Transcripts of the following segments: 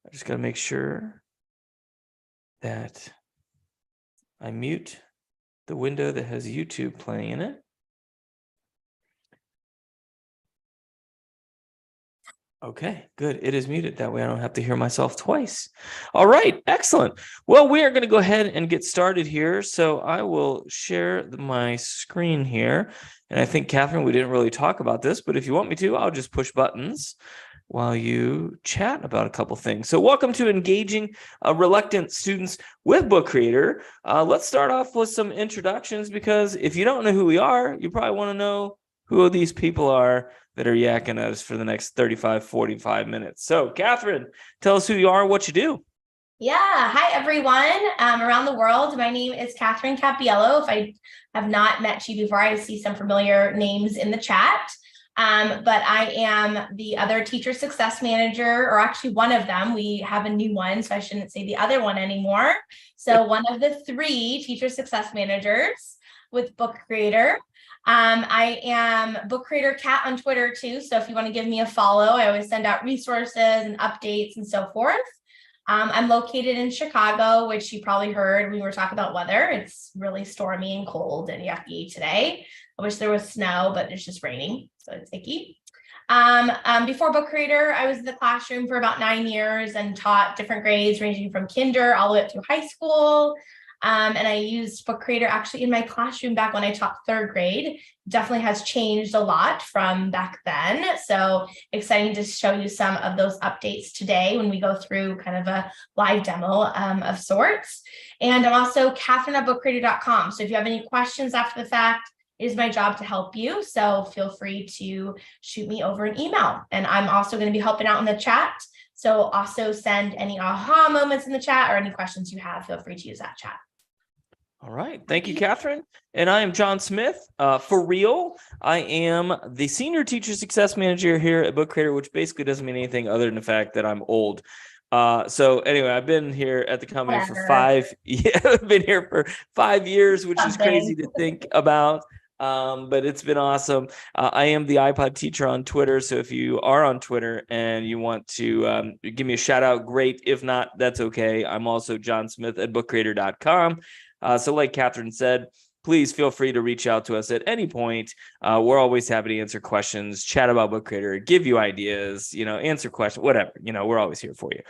I just got to make sure that I mute the window that has YouTube playing in it. Okay, good. It is muted. That way I don't have to hear myself twice. All right, excellent. Well, we are going to go ahead and get started here. So I will share my screen here. And I think, Catherine, we didn't really talk about this, but if you want me to, I'll just push buttons while you chat about a couple things. So welcome to Engaging Reluctant Students with Book Creator. Let's start off with some introductions, because if you don't know who we are, you probably want to know who these people are that are yakking at us for the next 35, 45 minutes. So, Catherine, tell us who you are, what you do. Yeah. Hi, everyone around the world. My name is Catherine Capiello. If I have not met you before, I see some familiar names in the chat. But I am the other teacher success manager, or actually one of them. We have a new one, so I shouldn't say the other one anymore. So one of the 3 teacher success managers with Book Creator. I am Book Creator Cat on Twitter too. So if you want to give me a follow, I always send out resources and updates and so forth. I'm located in Chicago, which you probably heard we were talking about weather. It's really stormy and cold and yucky today. I wish there was snow, but it's just raining, so it's icky. Before Book Creator, I was in the classroom for about 9 years and taught different grades ranging from kinder all the way up through high school. And I used Book Creator actually in my classroom back when I taught 3rd grade. Definitely has changed a lot from back then. So exciting to show you some of those updates today when we go through kind of a live demo of sorts. And I'm also Catherine@bookcreator.com. So if you have any questions after the fact, it is my job to help you. So feel free to shoot me over an email. And I'm also going to be helping out in the chat. So also send any aha moments in the chat or any questions you have. Feel free to use that chat. All right. Thank you, Catherine. And I am Jon Smith. For real, I am the Senior Teacher Success Manager here at Book Creator, which basically doesn't mean anything other than the fact that I'm old. So anyway, I've been here at the company for 5 years. I've been here for 5 years, which is crazy to think about. But it's been awesome. I am the iPod teacher on Twitter. So if you are on Twitter and you want to give me a shout out, great. If not, that's okay. I'm also Jon Smith at bookcreator.com. So like Catherine said, please feel free to reach out to us at any point. We're always happy to answer questions, chat about Book Creator, give you ideas, answer questions, whatever. We're always here for you.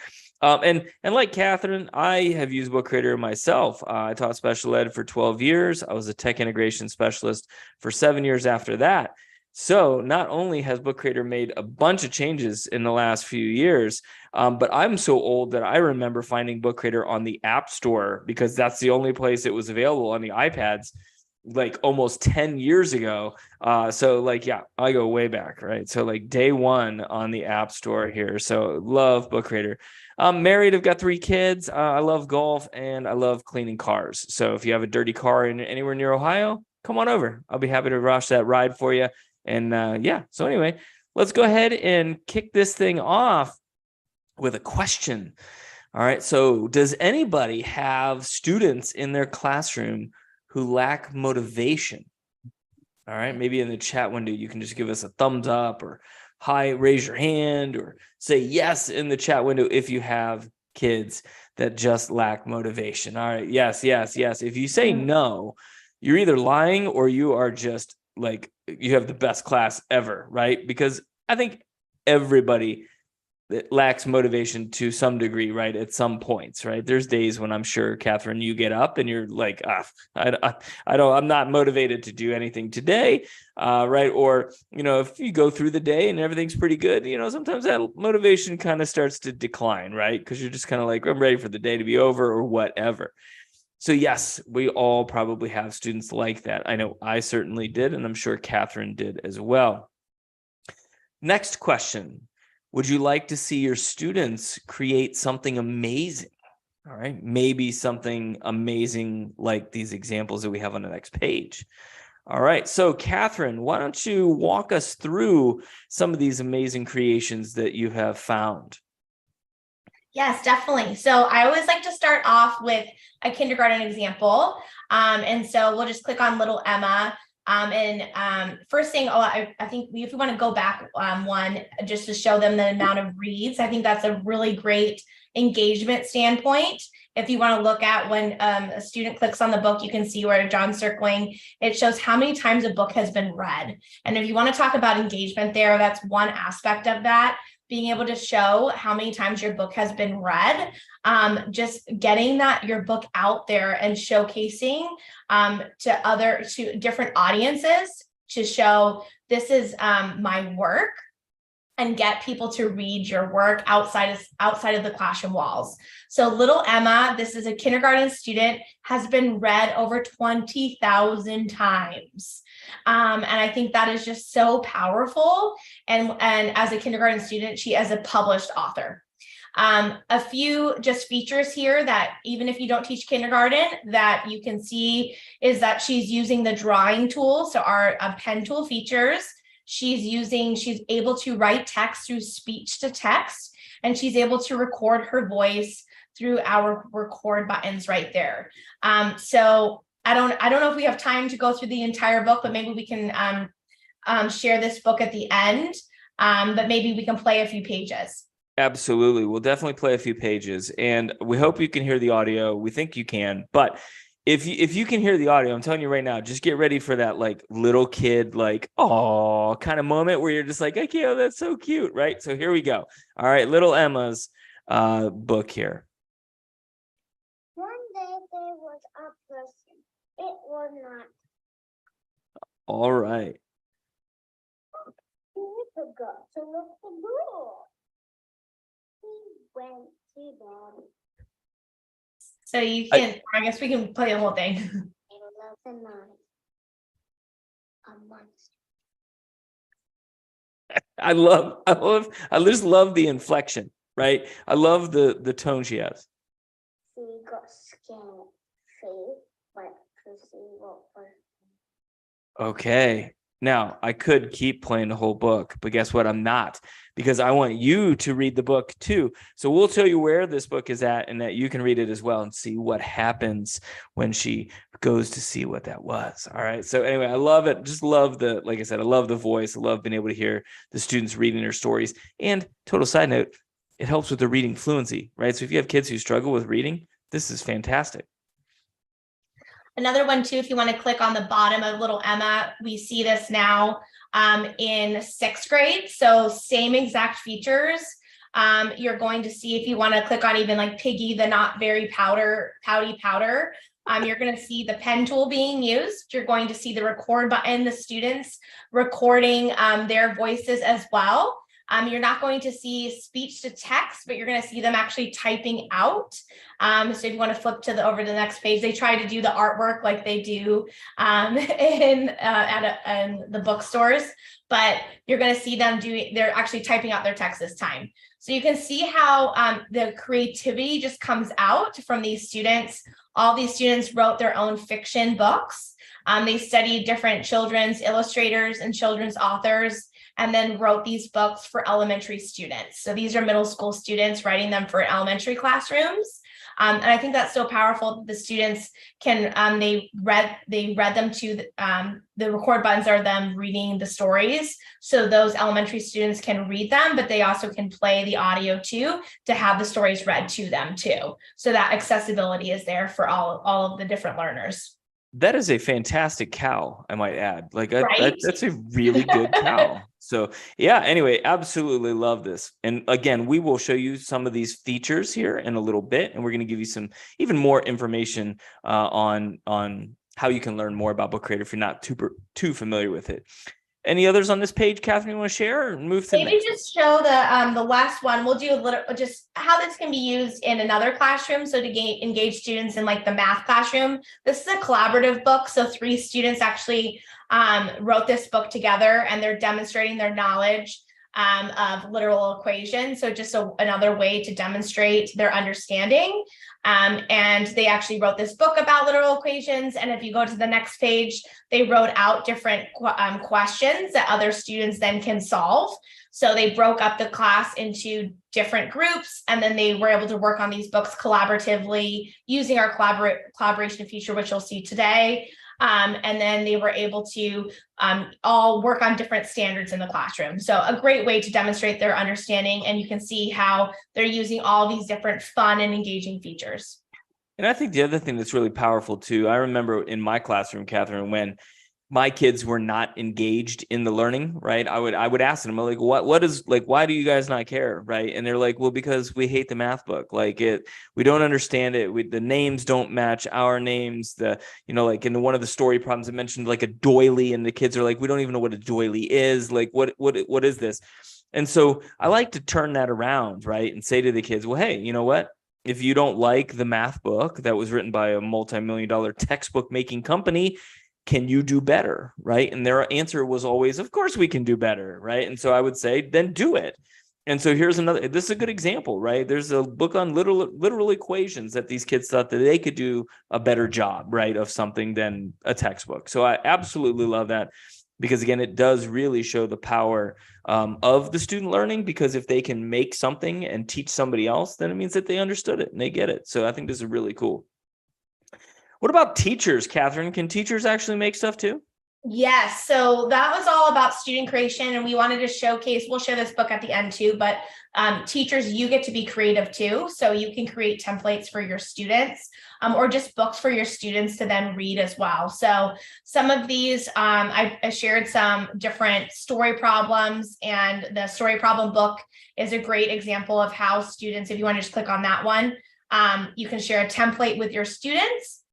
And like Catherine, I have used Book Creator myself. I taught special ed for 12 years. I was a tech integration specialist for 7 years after that. So not only has Book Creator made a bunch of changes in the last few years, but I'm so old that I remember finding Book Creator on the App Store because that's the only place it was available on the iPads, like almost 10 years ago. So like, yeah, I go way back, right? So like day one on the App Store here. So love Book Creator. I'm married. I've got 3 kids. I love golf and I love cleaning cars. So if you have a dirty car anywhere near Ohio, come on over. I'll be happy to rush that ride for you. And yeah, so anyway, let's go ahead and kick this thing off with a question. All right, so does anybody have students in their classroom who lack motivation? All right, maybe in the chat window, you can just give us a thumbs up or hi, raise your hand, or say yes in the chat window if you have kids that just lack motivation. All right, yes. If you say no, you're either lying or you are just like, you have the best class ever, right? Because I think everybody that lacks motivation to some degree, right? At some points, right? There's days when I'm sure, Catherine, you get up and you're like, I'm not motivated to do anything today, right? Or, if you go through the day and everything's pretty good, sometimes that motivation kind of starts to decline, right? Because you're just kind of like, I'm ready for the day to be over or whatever. So yes, we all probably have students like that. I know I certainly did, and I'm sure Catherine did as well. Next question. Would you like to see your students create something amazing? All right, maybe something amazing like these examples that we have on the next page. All right, so Catherine, why don't you walk us through some of these amazing creations that you have found? Yes, definitely. So I always like to start off with a kindergarten example. And so we'll just click on little Emma. First thing, I think if we want to go back one, just to show them the amount of reads, I think that's a really great engagement standpoint. If you want to look at when a student clicks on the book, you can see where John's circling. It shows how many times a book has been read. And if you want to talk about engagement there, that's one aspect of that. Being able to show how many times your book has been read, just getting your book out there and showcasing to different audiences to show this is my work, and get people to read your work outside of the classroom walls. So little Emma, this is a kindergarten student, has been read over 20,000 times. And I think that is just so powerful. And as a kindergarten student, she is a published author. A few just features here that even if you don't teach kindergarten, that you can see is that she's using the drawing tool. So our pen tool features. She's able to write text through speech to text, and she's able to record her voice through our record buttons right there. So I don't know if we have time to go through the entire book, but maybe we can share this book at the end. But maybe we can play a few pages. Absolutely. We'll definitely play a few pages, and we hope you can hear the audio. We think you can, but if you can hear the audio, I'm telling you right now, just get ready for that like little kid, like, oh, kind of moment where you're just like, okay, oh, that's so cute, right? So here we go. All right, little Emma's book here. One day there was a person. It was not. All right. He forgot to lock the door. He went to bed. So you can, I guess we can play the whole thing. Middle of the night. A monster. I just love the inflection, right? I love the tone she has. She got scared. She went to see what was. Okay. Now, I could keep playing the whole book, but guess what? I'm not, because I want you to read the book too. So we'll tell you where this book is at and that you can read it as well and see what happens when she goes to see what that was. All right. So anyway, I love it. Just love like I said, I love the voice. I love being able to hear the students reading their stories. And total side note, it helps with the reading fluency, right? So if you have kids who struggle with reading, this is fantastic. Another one too, if you want to click on the bottom of little Emma, we see this now in 6th grade. So same exact features. You're going to see, if you want to click on even like Piggy, the not very pouty powder, you're going to see the pen tool being used. You're going to see the record button, the students recording their voices as well. You're not going to see speech to text, but you're going to see them actually typing out. So if you want to flip over to the next page, they try to do the artwork like they do in the bookstores, but you're going to see them they're actually typing out their text this time. So you can see how the creativity just comes out from these students. All these students wrote their own fiction books. They studied different children's illustrators and children's authors, and then wrote these books for elementary students. So these are middle school students writing them for elementary classrooms. And I think that's so powerful that the students can, they read them to the record buttons are them reading the stories. So those elementary students can read them, but they also can play the audio too, to have the stories read to them too. So that accessibility is there for all of the different learners. That is a fantastic cow, I might add. Like Right? that's a really good cow. So yeah, anyway, absolutely love this. And again, we will show you some of these features here in a little bit, and we're going to give you some even more information on how you can learn more about Book Creator if you're not too familiar with it. Any others on this page, Catherine, you want to share or move to Maybe just show the last one. We'll do a little just how this can be used in another classroom. So to engage students in like the math classroom. This is a collaborative book. So 3 students actually wrote this book together, and they're demonstrating their knowledge of literal equations. So just another way to demonstrate their understanding. And they actually wrote this book about literal equations. And if you go to the next page, they wrote out different questions that other students then can solve. So they broke up the class into different groups, and then they were able to work on these books collaboratively using our collaboration feature, which you'll see today. And then they were able to all work on different standards in the classroom. So a great way to demonstrate their understanding, and you can see how they're using all these different fun and engaging features. And I think the other thing that's really powerful too, I remember in my classroom, Catherine, when my kids were not engaged in the learning, right? I would ask them, like, what is, like, why do you guys not care, right? And they're like, well, because we hate the math book. Like, we don't understand it. The names don't match our names. Like in one of the story problems, it mentioned like a doily, and the kids are like, we don't even know what a doily is. Like, what is this? And so I like to turn that around, right? And say to the kids, well, hey, you know what? If you don't like the math book that was written by a multi-million-dollar textbook making company, can you do better, right? And their answer was always, of course we can do better, right? And so I would say, then do it. And so here's another, this is a good example, right? There's a book on literal equations that these kids thought that they could do a better job, right, of something than a textbook. So I absolutely love that, because again, it does really show the power of the student learning, because if they can make something and teach somebody else, then it means that they understood it and they get it. So I think this is really cool. What about teachers, Catherine? Can teachers actually make stuff too? Yes, so that was all about student creation, and we wanted to showcase, we'll share this book at the end too, but teachers, you get to be creative too. So you can create templates for your students, or just books for your students to then read as well. So some of these, I shared some different story problems, and the story problem book is a great example of how students, if you want to just click on that one, you can share a template with your students.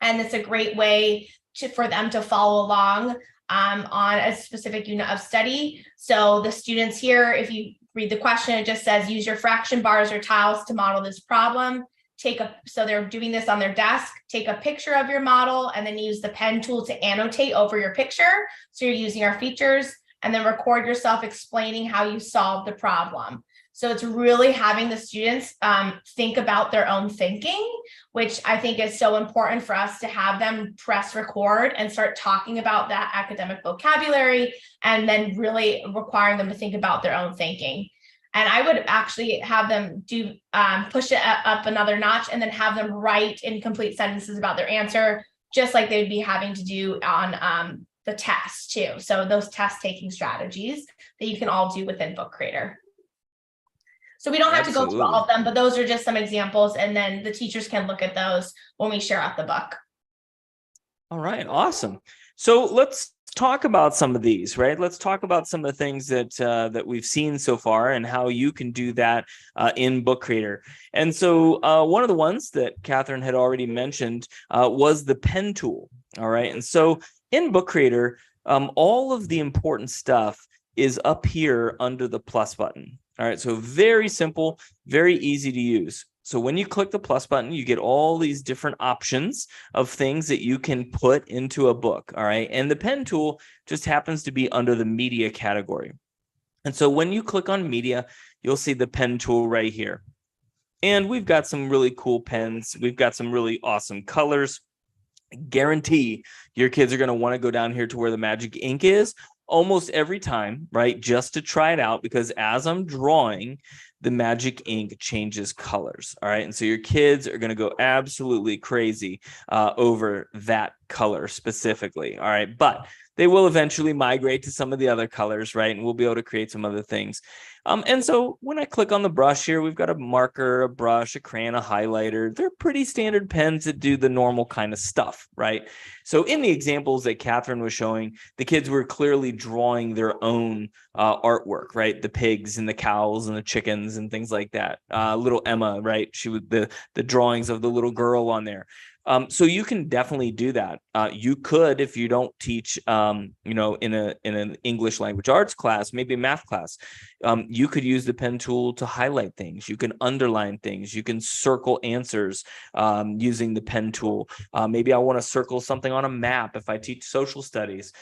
And it's a great way for them to follow along on a specific unit of study. So the students here, if you read the question, it just says, use your fraction bars or tiles to model this problem. So they're doing this on their desk, take a picture of your model, and then use the pen tool to annotate over your picture. So you're using our features, and then record yourself explaining how you solved the problem. So it's really having the students think about their own thinking, which I think is so important for us to have them press record and start talking about that academic vocabulary, and then really requiring them to think about their own thinking. And I would actually have them do push it up another notch, and then have them write incomplete sentences about their answer, just like they'd be having to do on the test too. So those test taking strategies that you can all do within Book Creator. So we don't have to go through all of them, but those are just some examples. And then the teachers can look at those when we share out the book. All right, awesome. So let's talk about some of these, right? Let's talk about some of the things that we've seen so far, and how you can do that in Book Creator. And so one of the ones that Catherine had already mentioned was the pen tool. All right. And so in Book Creator, all of the important stuff is up here under the plus button. All right, so very simple, very easy to use. So when you click the plus button, you get all these different options of things that you can put into a book. All right, and the pen tool just happens to be under the media category. And so when you click on media, you'll see the pen tool right here. And we've got some really cool pens. We've got some really awesome colors. I guarantee your kids are going to want to go down here to where the magic ink is almost every time, right? Just to try it out, because as I'm drawing, the magic ink changes colors. All right. And so your kids are going to go absolutely crazy over that color specifically. All right. But they will eventually migrate to some of the other colors, right? And we'll be able to create some other things. And so when I click on the brush here, we've got a marker, a brush, a crayon, a highlighter. They're pretty standard pens that do the normal kind of stuff, right? So in the examples that Catherine was showing, the kids were clearly drawing their own artwork, right? The pigs and the cows and the chickens and things like that. Little Emma, right? She was the drawings of the little girl on there. So you can definitely do that. You could, if you don't teach, in an English language arts class, maybe a math class, you could use the pen tool to highlight things. You can underline things. You can circle answers using the pen tool. Maybe I want to circle something on a map if I teach social studies.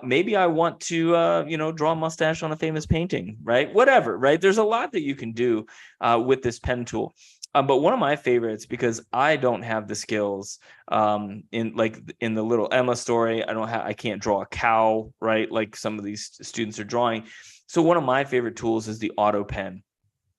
Maybe I want to, draw a mustache on a famous painting, right? Whatever, right? There's a lot that you can do with this pen tool. But one of my favorites, because I don't have the skills in the little Emma story, I can't draw a cow, right? Like some of these students are drawing. So one of my favorite tools is the auto pen.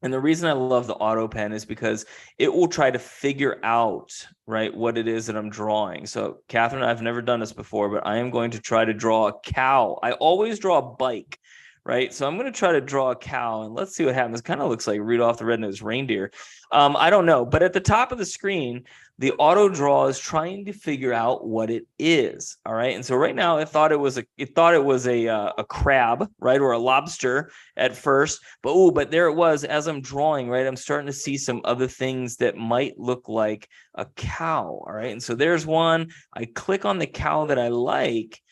And the reason I love the auto pen is because it will try to figure out, right, what it is that I'm drawing. So, Catherine, I've never done this before, but I am going to try to draw a cow. I always draw a bike, right? So I'm going to try to draw a cow, and let's see what happens. It kind of looks like Rudolph the Red-Nosed Reindeer. I don't know, but at the top of the screen, the auto draw is trying to figure out what it is. All right, and so right now it thought it was a crab, right, or a lobster at first, but there it was. As I'm drawing, right, I'm starting to see some other things that might look like a cow. All right, and so there's one. I click on the cow that I like,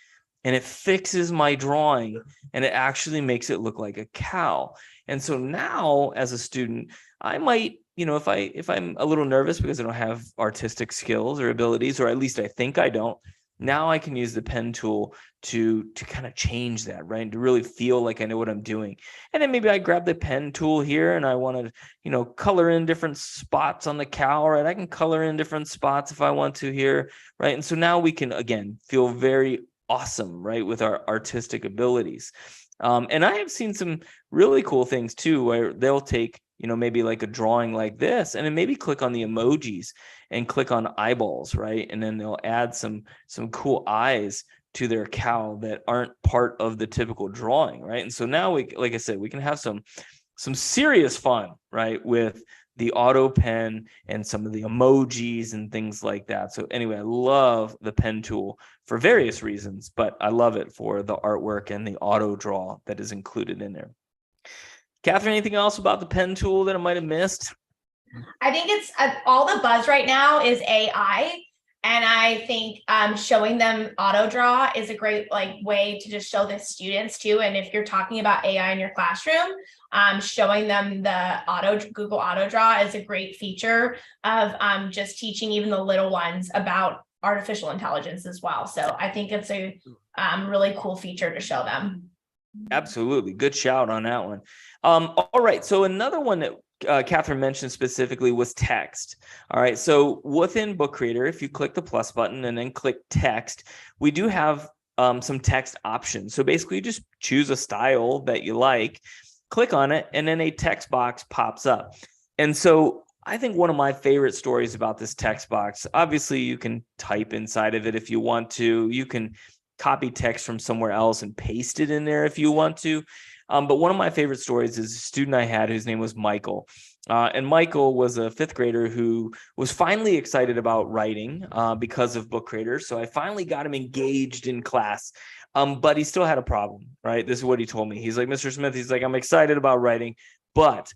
and it fixes my drawing, and it actually makes it look like a cow. And so now, as a student, I might, if I'm a little nervous because I don't have artistic skills or abilities, or at least I think I don't, now I can use the pen tool to kind of change that, right? And to really feel like I know what I'm doing. And then maybe I grab the pen tool here and I want to, color in different spots on the cow, right? I can color in different spots if I want to here, right? And so now we can, again, feel very awesome, right, with our artistic abilities. And I have seen some really cool things too, where they'll take, maybe like a drawing like this, and then maybe click on the emojis and click on eyeballs, right? And then they'll add some cool eyes to their cow that aren't part of the typical drawing, right? And so now like I said, we can have some serious fun, right, with the auto pen and some of the emojis and things like that. So anyway, I love the pen tool for various reasons, but I love it for the artwork and the auto draw that is included in there. Catherine, anything else about the pen tool that I might have missed? I think it's all the buzz right now is AI. And I think showing them auto draw is a great way to just show the students too. And if you're talking about AI in your classroom, showing them the Google Auto Draw is a great feature of just teaching even the little ones about artificial intelligence as well. So I think it's a really cool feature to show them. Absolutely. Good shout on that one. All right. So another one that Catherine mentioned specifically was text. All right. So within Book Creator, if you click the plus button and then click text, we do have some text options. So basically, you just choose a style that you like, click on it, and then a text box pops up. And so I think one of my favorite stories about this text box, obviously you can type inside of it if you want to. You can copy text from somewhere else and paste it in there if you want to. But one of my favorite stories is a student I had whose name was Michael. And Michael was a fifth grader who was finally excited about writing because of Book Creator. So I finally got him engaged in class. But he still had a problem, right? This is what he told me. He's like, Mr. Smith, he's like, I'm excited about writing, but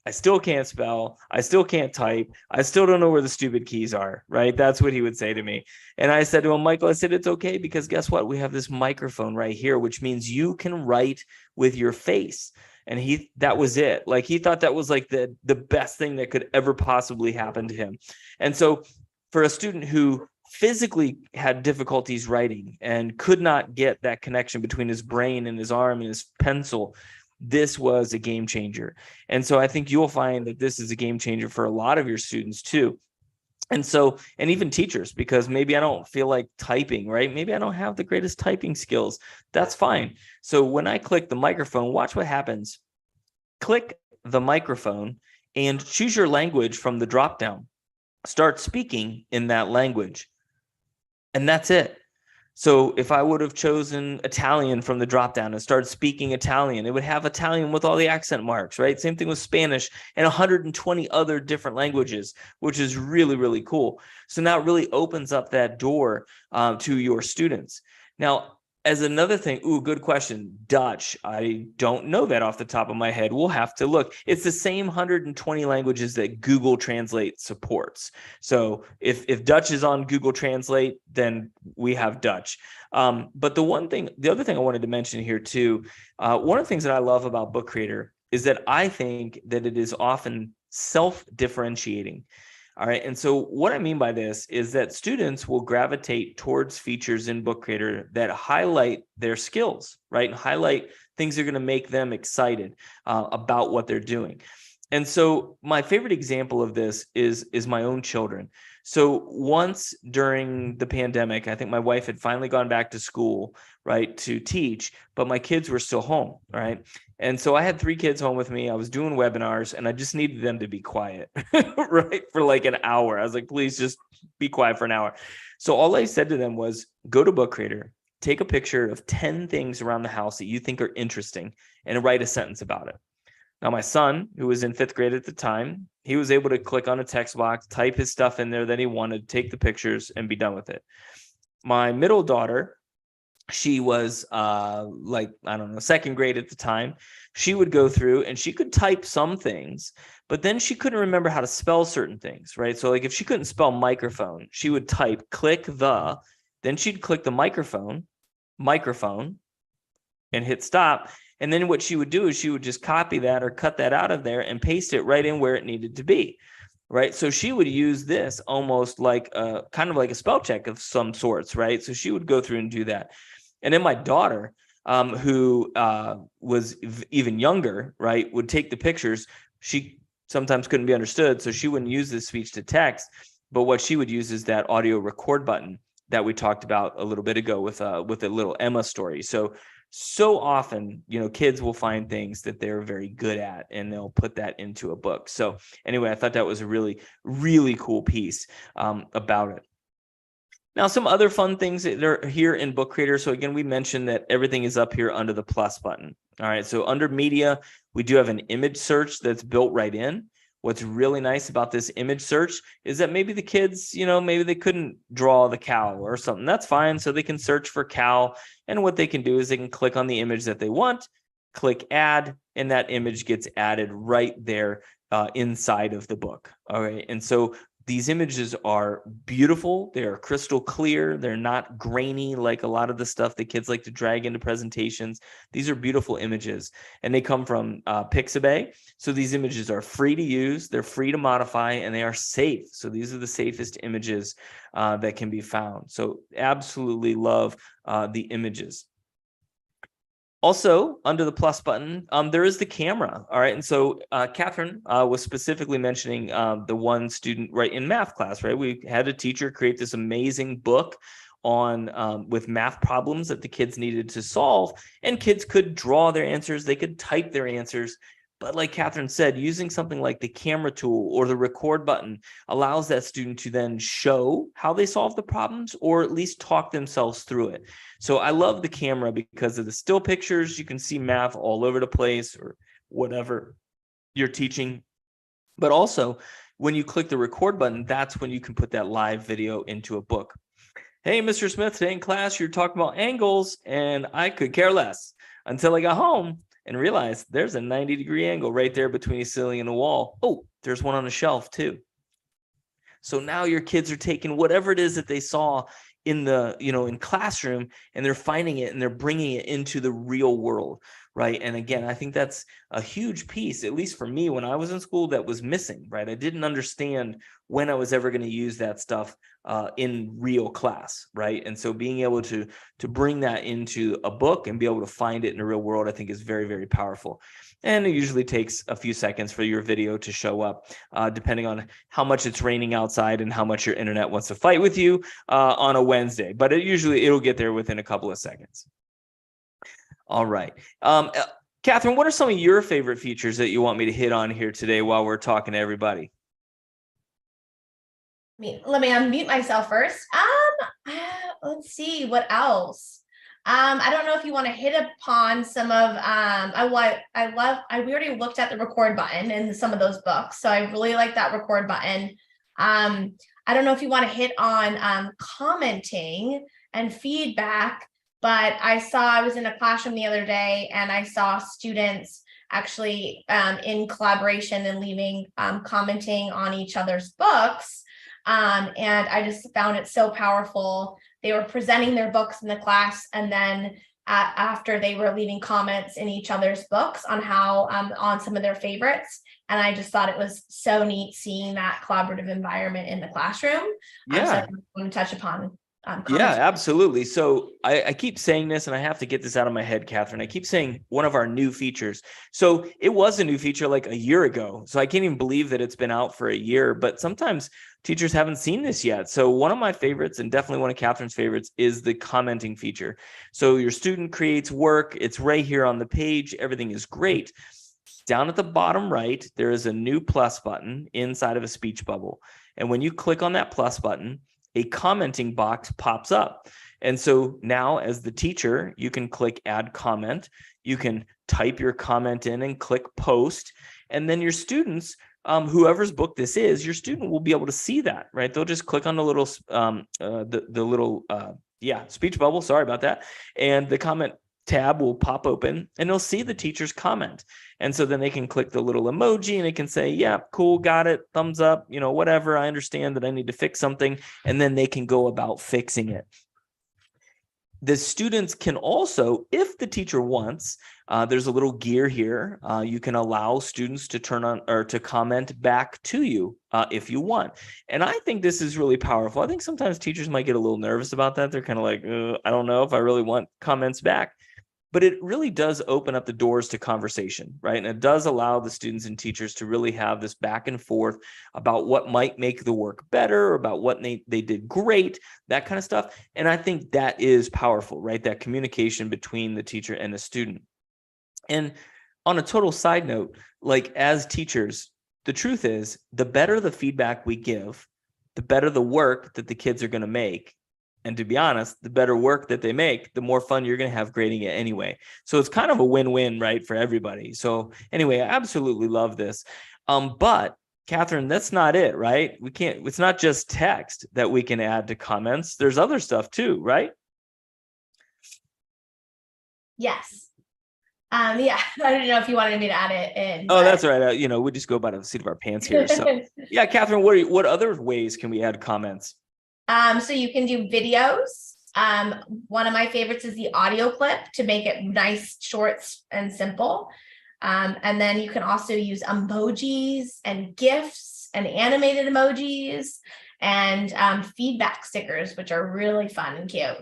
I still can't spell. I still can't type. I still don't know where the stupid keys are, right? That's what he would say to me. And I said to him, Michael, I said, it's okay, because guess what? We have this microphone right here, which means you can write with your face. And that was it. Like, he thought that was like the best thing that could ever possibly happen to him. And so for a student who physically had difficulties writing and could not get that connection between his brain and his arm and his pencil, this was a game changer. And so I think you'll find that this is a game changer for a lot of your students too. And even teachers, because maybe I don't feel like typing, right? Maybe I don't have the greatest typing skills. That's fine. So when I click the microphone, watch what happens. Click the microphone and choose your language from the dropdown. Start speaking in that language. And that's it. So if I would have chosen Italian from the dropdown and started speaking Italian, it would have Italian with all the accent marks, right? Same thing with Spanish and 120 other different languages, which is really, really cool. So now it really opens up that door to your students. Now, as another thing, good question, Dutch. I don't know that off the top of my head. We'll have to look. It's the same 120 languages that Google Translate supports. So if Dutch is on Google Translate, then we have Dutch. But the other thing I wanted to mention here too, one of the things that I love about Book Creator is that I think that it is often self-differentiating. All right. And so what I mean by this is that students will gravitate towards features in Book Creator that highlight their skills, right? And highlight things that are going to make them excited about what they're doing. And so my favorite example of this is my own children. So once during the pandemic, I think my wife had finally gone back to school, right, to teach, but my kids were still home, right? And so I had 3 kids home with me. I was doing webinars and I just needed them to be quiet, right? For like an hour. I was like, please just be quiet for an hour. So all I said to them was go to Book Creator, take a picture of 10 things around the house that you think are interesting and write a sentence about it. Now, my son, who was in 5th grade at the time, he was able to click on a text box, type his stuff in there that he wanted, take the pictures and be done with it. My middle daughter, she was like, I don't know, 2nd grade at the time. She would go through and she could type some things, but then she couldn't remember how to spell certain things, right? So like if she couldn't spell microphone, she would type click the, then she'd click the microphone, and hit stop. And then what she would do is she would just copy that or cut that out of there and paste it right in where it needed to be. Right. So she would use this almost like a kind of like a spell check of some sorts. Right. So she would go through and do that. And then my daughter, who was even younger, right, would take the pictures. She sometimes couldn't be understood, so she wouldn't use the speech to text. But what she would use is that audio record button that we talked about a little bit ago with a little Emma story. So often, kids will find things that they're very good at and they'll put that into a book. So anyway, I thought that was a really, really cool piece about it. Now, some other fun things that are here in Book Creator. So again, we mentioned that everything is up here under the plus button. All right. So under media, we do have an image search that's built right in. What's really nice about this image search is that maybe the kids, maybe they couldn't draw the cow or something. That's fine. So they can search for cow. And what they can do is they can click on the image that they want, click add, and that image gets added right there inside of the book. All right. And so these images are beautiful. They are crystal clear. They're not grainy like a lot of the stuff that kids like to drag into presentations. These are beautiful images, and they come from Pixabay. So these images are free to use, they're free to modify, and they are safe. So these are the safest images that can be found. So absolutely love the images. Also, under the plus button, there is the camera. All right. And so Catherine was specifically mentioning the one student right in math class, right? We had a teacher create this amazing book on with math problems that the kids needed to solve, and kids could draw their answers. They could type their answers. But like Catherine said, using something like the camera tool or the record button allows that student to then show how they solve the problems or at least talk themselves through it. So I love the camera because of the still pictures. You can see math all over the place or whatever you're teaching. But also, when you click the record button, that's when you can put that live video into a book. Hey, Mr. Smith, today in class, you're talking about angles, and I could care less until I got home and realized there's a 90-degree angle right there between a ceiling and a wall. Oh, there's one on the shelf too. So now your kids are taking whatever it is that they saw in the, in classroom, and they're finding it and they're bringing it into the real world, right? And again, I think that's a huge piece, at least for me when I was in school, that was missing, right? I didn't understand when I was ever going to use that stuff in real class, right? And so being able to bring that into a book and be able to find it in the real world, I think is very, very powerful. And it usually takes a few seconds for your video to show up, depending on how much it's raining outside and how much your internet wants to fight with you on a Wednesday. But it'll get there within a couple of seconds. All right. Catherine, what are some of your favorite features that you want me to hit on here today while we're talking to everybody? Let me unmute myself first. Let's see what else. I don't know if you want to hit upon some of we already looked at the record button in some of those books, so I really like that record button. I don't know if you want to hit on commenting and feedback, but I was in a classroom the other day and I saw students actually in collaboration and leaving commenting on each other's books. And I just found it so powerful. They were presenting their books in the class, and then after they were leaving comments in each other's books on how on some of their favorites. And I just thought it was so neat seeing that collaborative environment in the classroom. Yeah. So I want to touch upon Yeah, absolutely. So I keep saying this, and I have to get this out of my head, Catherine. I keep saying one of our new features. So it was a new feature like a year ago. So I can't even believe that it's been out for a year, but sometimes teachers haven't seen this yet. So one of my favorites, and definitely one of Catherine's favorites, is the commenting feature. So your student creates work. It's right here on the page. Everything is great. Down at the bottom right, there is a new plus button inside of a speech bubble. And when you click on that plus button, a commenting box pops up. And so now as the teacher, you can click add comment. You can type your comment in and click post. And then your students, whoever's book this is, your student will be able to see that, right? They'll just click on the little, speech bubble. Sorry about that. And the comment tab will pop open and they'll see the teacher's comment. And so then they can click the little emoji and it can say, yeah, cool, got it, thumbs up, whatever. I understand that I need to fix something. And then they can go about fixing it. The students can also, if the teacher wants, there's a little gear here. You can allow students to turn on or to comment back to you if you want. And I think this is really powerful. I think sometimes teachers might get a little nervous about that. They're kind of like, I don't know if I really want comments back. But it really does open up the doors to conversation, right? And it does allow the students and teachers to really have this back and forth about what might make the work better, about what they did great, that kind of stuff. And I think that is powerful, right? That communication between the teacher and the student. And on a total side note, like as teachers, the truth is the better the feedback we give, the better the work that the kids are going to make. And to be honest, the better work that they make, the more fun you're going to have grading it anyway. So it's kind of a win-win, right, for everybody. So anyway, I absolutely love this. But Catherine, that's not it, right? It's not just text that we can add to comments. There's other stuff too, right? Yes. Yeah, I don't know if you wanted me to add it in. Oh, that's all right. We just go by the seat of our pants here. So yeah, Catherine, what other ways can we add comments? So you can do videos. One of my favorites is the audio clip to make it nice, short, and simple. And then you can also use emojis and GIFs and animated emojis and feedback stickers, which are really fun and cute.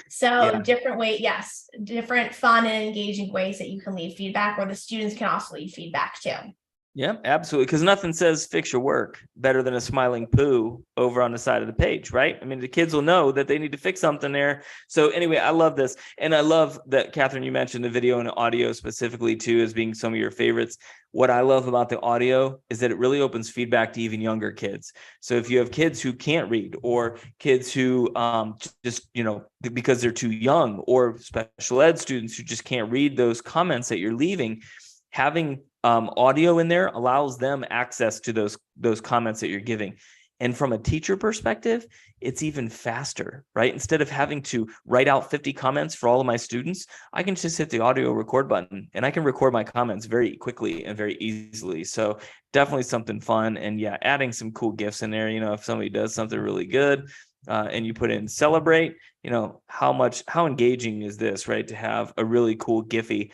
So different fun and engaging ways that you can leave feedback, or the students can also leave feedback too. Yeah, absolutely. Because nothing says fix your work better than a smiling poo over on the side of the page, right? I mean, the kids will know that they need to fix something there. So anyway, I love this. And I love that, Catherine, you mentioned the video and audio specifically too as being some of your favorites. What I love about the audio is that it really opens feedback to even younger kids. So if you have kids who can't read, or kids who because they're too young, or special ed students who just can't read those comments that you're leaving, having audio in there allows them access to those comments that you're giving. And from a teacher perspective, it's even faster, right? Instead of having to write out 50 comments for all of my students, I can just hit the audio record button and I can record my comments very quickly and very easily. So definitely something fun. And yeah, adding some cool gifts in there. If somebody does something really good and you put in celebrate, how engaging is this, right? To have a really cool Giphy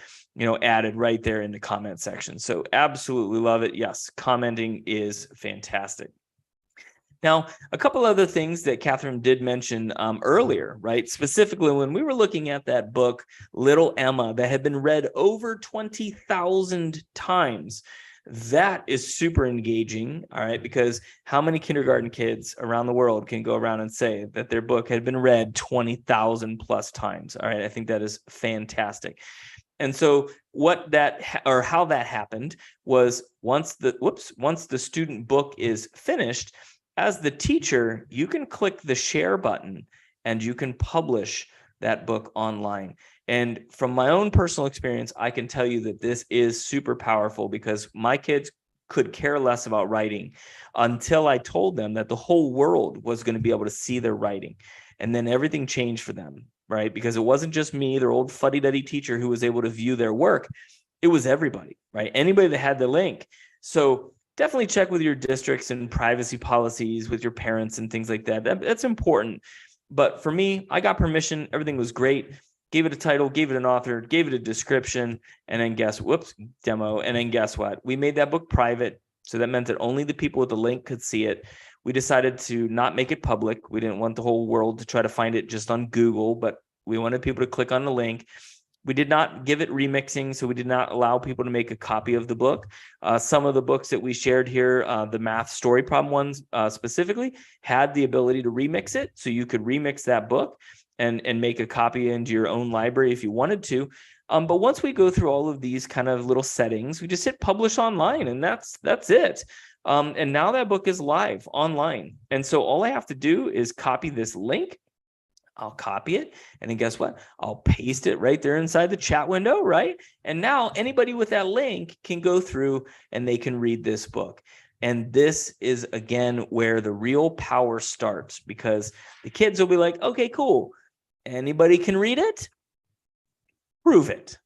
added right there in the comment section. So absolutely love it. Yes, commenting is fantastic. Now, a couple other things that Catherine did mention earlier, right? Specifically, when we were looking at that book, Little Emma, that had been read over 20,000 times. That is super engaging, all right, because how many kindergarten kids around the world can go around and say that their book had been read 20,000 plus times? All right, I think that is fantastic. And so how that happened was once the student book is finished, as the teacher, you can click the share button and you can publish that book online. And from my own personal experience, I can tell you that this is super powerful, because my kids could care less about writing until I told them that the whole world was going to be able to see their writing. And then everything changed for them, right? Because it wasn't just me, their old fuddy-duddy teacher, who was able to view their work. It was everybody, right? Anybody that had the link. So definitely check with your districts and privacy policies with your parents and things like that. That's important. But for me, I got permission. Everything was great. Gave it a title, gave it an author, gave it a description, and then demo. And then guess what? We made that book private. So that meant that only the people with the link could see it. We decided to not make it public. We didn't want the whole world to try to find it just on Google, but we wanted people to click on the link. We did not give it remixing, so we did not allow people to make a copy of the book. Some of the books that we shared here, the math story problem ones specifically, had the ability to remix it. So you could remix that book and make a copy into your own library if you wanted to. But once we go through all of these kind of little settings, we just hit publish online, and that's it. And now that book is live online. And so all I have to do is copy this link. I'll copy it, and then guess what? I'll paste it right there inside the chat window, right? And now anybody with that link can go through and they can read this book. And this is, again, where the real power starts, because the kids will be like, okay, cool. Anybody can read it? Prove it,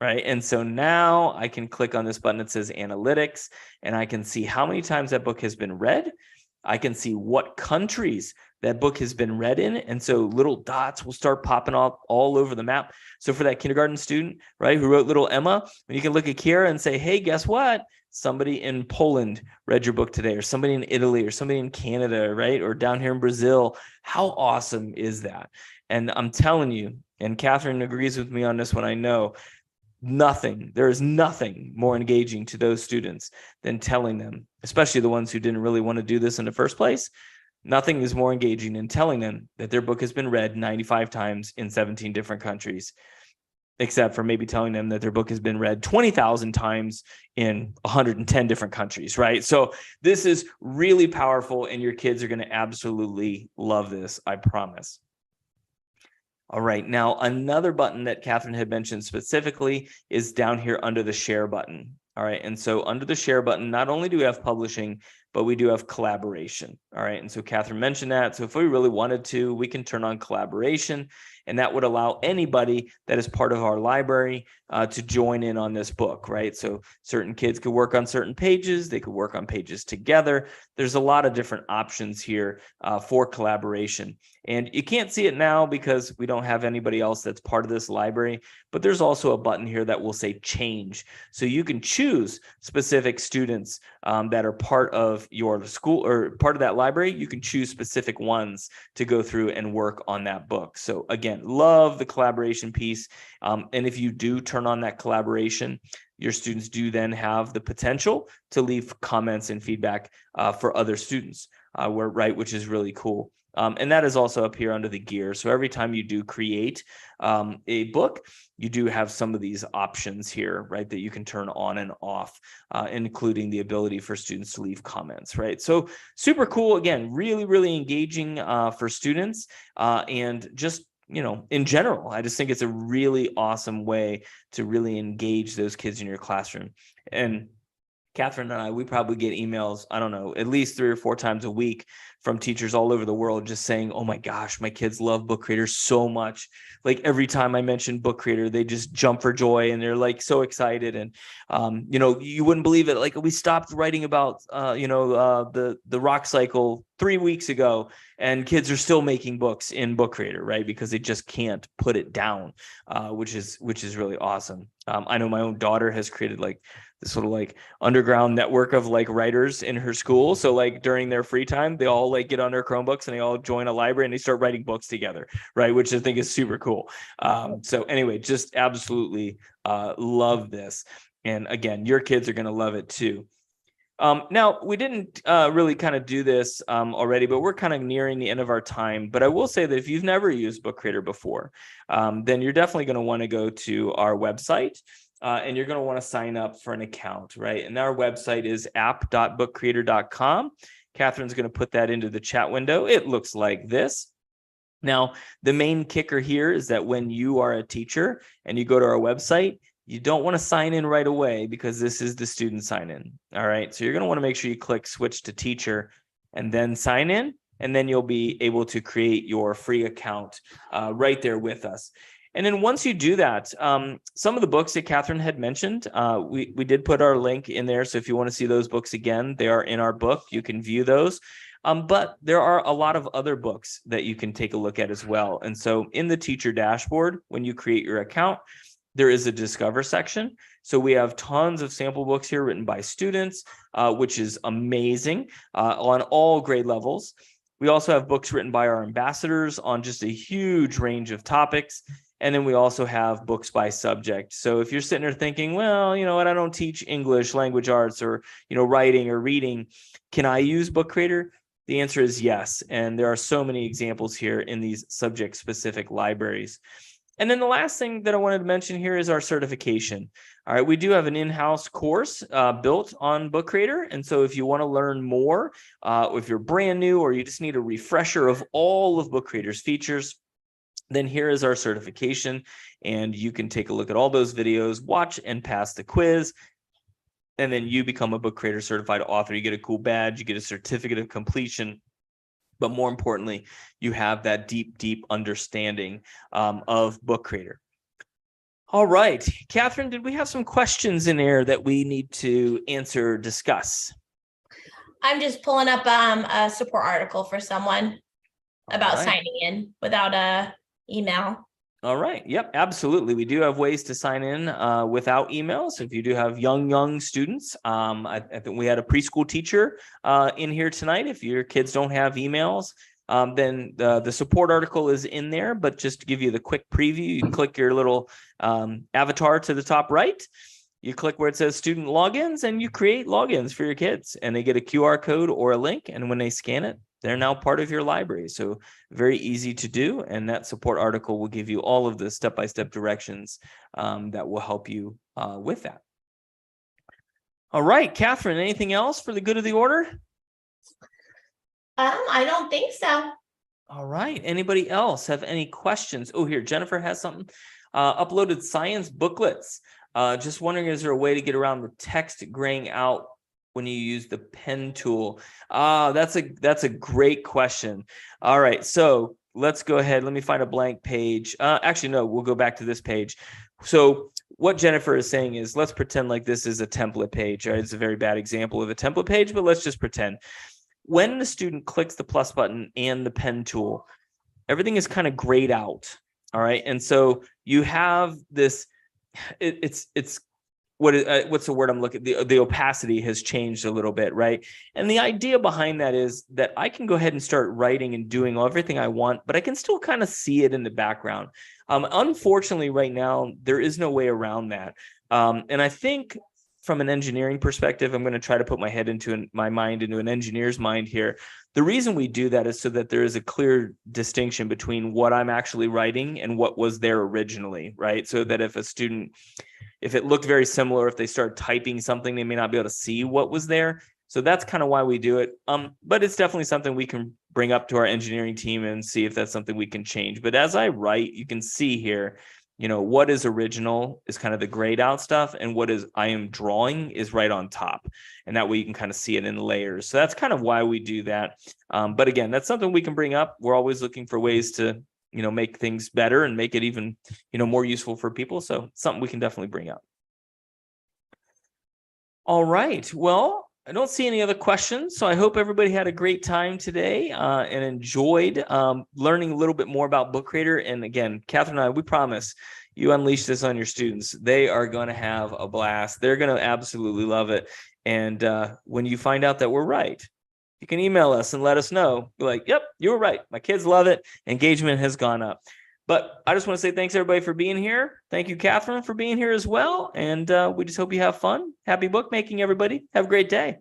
right? And so now I can click on this button that says analytics, and I can see how many times that book has been read. I can see what countries that book has been read in. And so little dots will start popping up all over the map. So for that kindergarten student, right, who wrote little Emma, you can look at Kiera and say, hey, guess what? Somebody in Poland read your book today, or somebody in Italy, or somebody in Canada, right? Or down here in Brazil. How awesome is that? And I'm telling you, and Catherine agrees with me on this one, I know, there is nothing more engaging to those students than telling them, especially the ones who didn't really want to do this in the first place. Nothing is more engaging than telling them that their book has been read 95 times in 17 different countries, except for maybe telling them that their book has been read 20,000 times in 110 different countries, right? So this is really powerful, and your kids are going to absolutely love this, I promise. All right, now another button that Catherine had mentioned specifically is down here under the share button. All right, and so under the share button, not only do we have publishing, but we do have collaboration. All right, and so Catherine mentioned that. So if we really wanted to, we can turn on collaboration, and that would allow anybody that is part of our library to join in on this book, right? So certain kids could work on certain pages, they could work on pages together. There's a lot of different options here for collaboration. And you can't see it now because we don't have anybody else that's part of this library, but there's also a button here that will say change. So you can choose specific students that are part of your school or part of that library. You can choose specific ones to go through and work on that book. So again, love the collaboration piece. And if you do turn on that collaboration, your students do then have the potential to leave comments and feedback for other students, which is really cool. And that is also up here under the gear. So every time you do create a book, you do have some of these options here, right, that you can turn on and off, including the ability for students to leave comments, right? So super cool. Again, really, really engaging for students and just, in general, I just think it's a really awesome way to really engage those kids in your classroom. And Catherine and I, we probably get emails, I don't know, at least 3 or 4 times a week from teachers all over the world just saying, oh my gosh, my kids love Book Creator so much. Like every time I mention Book Creator, they just jump for joy and they're like so excited. And, you wouldn't believe it. Like we stopped writing about, the rock cycle 3 weeks ago, and kids are still making books in Book Creator, right? Because they just can't put it down, which is really awesome. I know my own daughter has created like this sort of like underground network of like writers in her school. So like during their free time, they all like get on their Chromebooks and they all join a library and they start writing books together, right? Which I think is super cool. So anyway, just absolutely love this. And again, your kids are going to love it too. Now, we didn't really kind of do this already, but we're kind of nearing the end of our time. But I will say that if you've never used Book Creator before, then you're definitely going to want to go to our website. And you're going to want to sign up for an account, right? And our website is app.bookcreator.com. Catherine's going to put that into the chat window. It looks like this. Now, the main kicker here is that when you are a teacher and you go to our website, you don't want to sign in right away because this is the student sign in. All right. So you're going to want to make sure you click switch to teacher and then sign in. And then you'll be able to create your free account right there with us. And then once you do that, some of the books that Catherine had mentioned, we did put our link in there. So if you want to see those books again, they are in our book. You can view those. But there are a lot of other books that you can take a look at as well. And so in the teacher dashboard, when you create your account, there is a Discover section. So we have tons of sample books here written by students, which is amazing on all grade levels. We also have books written by our ambassadors on just a huge range of topics. And then we also have books by subject. So if you're sitting there thinking, well, you know what, I don't teach English, language arts, or, you know, writing or reading, can I use Book Creator? The answer is yes. And there are so many examples here in these subject specific libraries. And then the last thing that I wanted to mention here is our certification. All right, we do have an in-house course built on Book Creator. And so if you want to learn more, if you're brand new or you just need a refresher of all of Book Creator's features, then here is our certification. And you can take a look at all those videos, watch and pass the quiz. And then you become a Book Creator certified author. You get a cool badge, you get a certificate of completion. But more importantly, you have that deep, deep understanding of Book Creator. All right, Catherine, did we have some questions in there that we need to answer, discuss? I'm just pulling up a support article for someone about signing in without a email. All right. Yep, absolutely. We do have ways to sign in without email. So if you do have young students, I think we had a preschool teacher in here tonight. If your kids don't have emails, then the support article is in there. But just to give you the quick preview, you click your little avatar to the top right. You click where it says student logins and you create logins for your kids, and they get a QR code or a link. And when they scan it, they're now part of your library. So very easy to do. And that support article will give you all of the step-by-step directions that will help you with that. All right, Catherine, anything else for the good of the order? I don't think so. All right. Anybody else have any questions? Oh, here, Jennifer has something. Uploaded science booklets. Just wondering, is there a way to get around the text graying out when you use the pen tool? That's a great question. All right, so let's go ahead. Let me find a blank page. Actually, no, we'll go back to this page. So what Jennifer is saying is, let's pretend like this is a template page. Right? It's a very bad example of a template page, but let's just pretend. When the student clicks the plus button and the pen tool, everything is kind of grayed out. All right, and so you have this. It's what's the word I'm looking? The opacity has changed a little bit, right? And the idea behind that is that I can go ahead and start writing and doing everything I want, but I can still kind of see it in the background. Unfortunately, right now there is no way around that. And I think from an engineering perspective, I'm going to try to put my mind into an engineer's mind here. The reason we do that is so that there is a clear distinction between what I'm actually writing and what was there originally, right? So that if it looked very similar, if they start typing something, they may not be able to see what was there. So that's kind of why we do it. But it's definitely something we can bring up to our engineering team and see if that's something we can change. But as I write, you can see here, you know, what is original is kind of the grayed out stuff, and what is I am drawing is right on top. And that way you can kind of see it in layers. So that's kind of why we do that. But again, that's something we can bring up. We're always looking for ways to, you know, make things better and make it even, you know, more useful for people. So something we can definitely bring up. All right. Well, I don't see any other questions. So I hope everybody had a great time today and enjoyed learning a little bit more about Book Creator. And again, Catherine and I, we promise you unleash this on your students. They are going to have a blast. They're going to absolutely love it. And when you find out that we're right, you can email us and let us know. You're like, yep, you were right. My kids love it. Engagement has gone up. But I just want to say thanks, everybody, for being here. Thank you, Catherine, for being here as well. And we just hope you have fun. Happy bookmaking, everybody. Have a great day.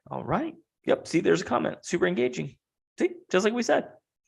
All right. Yep. See, there's a comment. Super engaging. See, just like we said.